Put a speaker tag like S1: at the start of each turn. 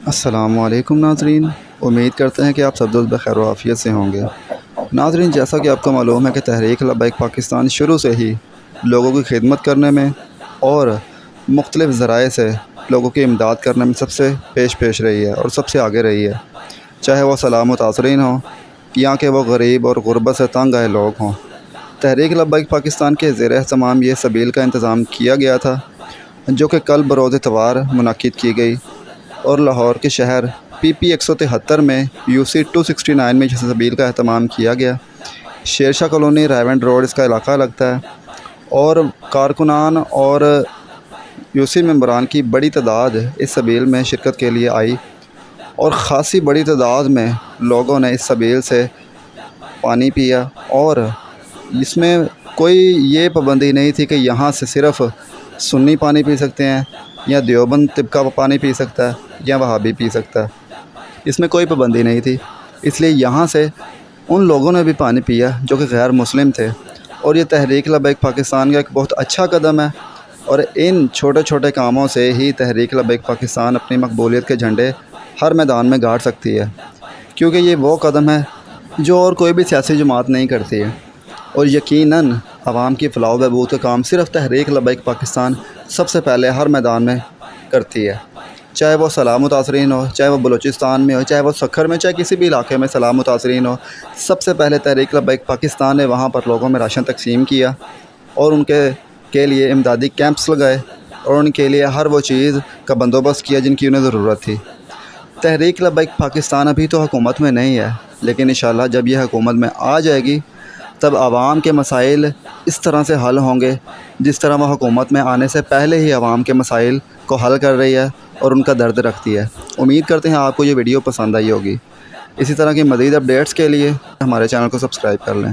S1: السلام علیکم ناظرین، امید کرتے ہیں کہ آپ سب دوست بخیر و عافیت سے ہوں گے۔ ناظرین، جیسا کہ آپ کو معلوم ہے کہ تحریک لبیک پاکستان شروع سے ہی لوگوں کی خدمت کرنے میں اور مختلف ذرائع سے لوگوں کی امداد کرنے میں سب سے پیش رہی ہے اور سب سے آگے رہی ہے، چاہے وہ سلام متاثرین ہوں یا کہ وہ غریب اور غربت سے تنگ آئے لوگ ہوں۔ تحریک لبیک پاکستان کے زیر اہتمام یہ سبیل کا انتظام کیا گیا تھا، جو کہ کل بروز اتوار منعقد کی گئی اور لاہور کے شہر PP 173 میں UC 269 میں اس سبیل کا اہتمام کیا گیا۔ شیرشاہ کالونی ریونڈ روڈ اس کا علاقہ لگتا ہے اور کارکنان اور UC ممبران کی بڑی تعداد اس سبیل میں شرکت کے لیے آئی اور خاصی بڑی تعداد میں لوگوں نے اس سبیل سے پانی پیا، اور اس میں کوئی یہ پابندی نہیں تھی کہ یہاں سے صرف سنی پانی پی سکتے ہیں یا دیوبند طبقہ پانی پی سکتا ہے یا وہابی پی سکتا ہے، اس میں کوئی پابندی نہیں تھی۔ اس لیے یہاں سے ان لوگوں نے بھی پانی پیا جو کہ غیر مسلم تھے، اور یہ تحریک لبیک پاکستان کا ایک بہت اچھا قدم ہے، اور ان چھوٹے چھوٹے کاموں سے ہی تحریک لبیک پاکستان اپنی مقبولیت کے جھنڈے ہر میدان میں گاڑ سکتی ہے، کیونکہ یہ وہ قدم ہے جو اور کوئی بھی سیاسی جماعت نہیں کرتی ہے، اور یقیناً عوام کی فلاح و بہبود کا کام صرف تحریک لبیک پاکستان سب سے پہلے ہر میدان میں کرتی ہے، چاہے وہ سلام متاثرین ہو، چاہے وہ بلوچستان میں ہو، چاہے وہ سکھر میں، چاہے کسی بھی علاقے میں سلام متاثرین ہو۔ سب سے پہلے تحریک لبیک پاکستان نے وہاں پر لوگوں میں راشن تقسیم کیا اور ان کے لیے امدادی کیمپس لگائے اور ان کے لیے ہر وہ چیز کا بندوبست کیا جن کی انہیں ضرورت تھی۔ تحریک لبیک پاکستان ابھی تو حکومت میں نہیں ہے، لیکن انشاءاللہ جب یہ حکومت میں آ جائے گی تب عوام کے مسائل اس طرح سے حل ہوں گے جس طرح وہ حکومت میں آنے سے پہلے ہی عوام کے مسائل کو حل کر رہی ہے اور ان کا درد رکھتی ہے۔ امید کرتے ہیں آپ کو یہ ویڈیو پسند آئی ہوگی۔ اسی طرح کی مزید اپڈیٹس کے لیے ہمارے چینل کو سبسکرائب کر لیں۔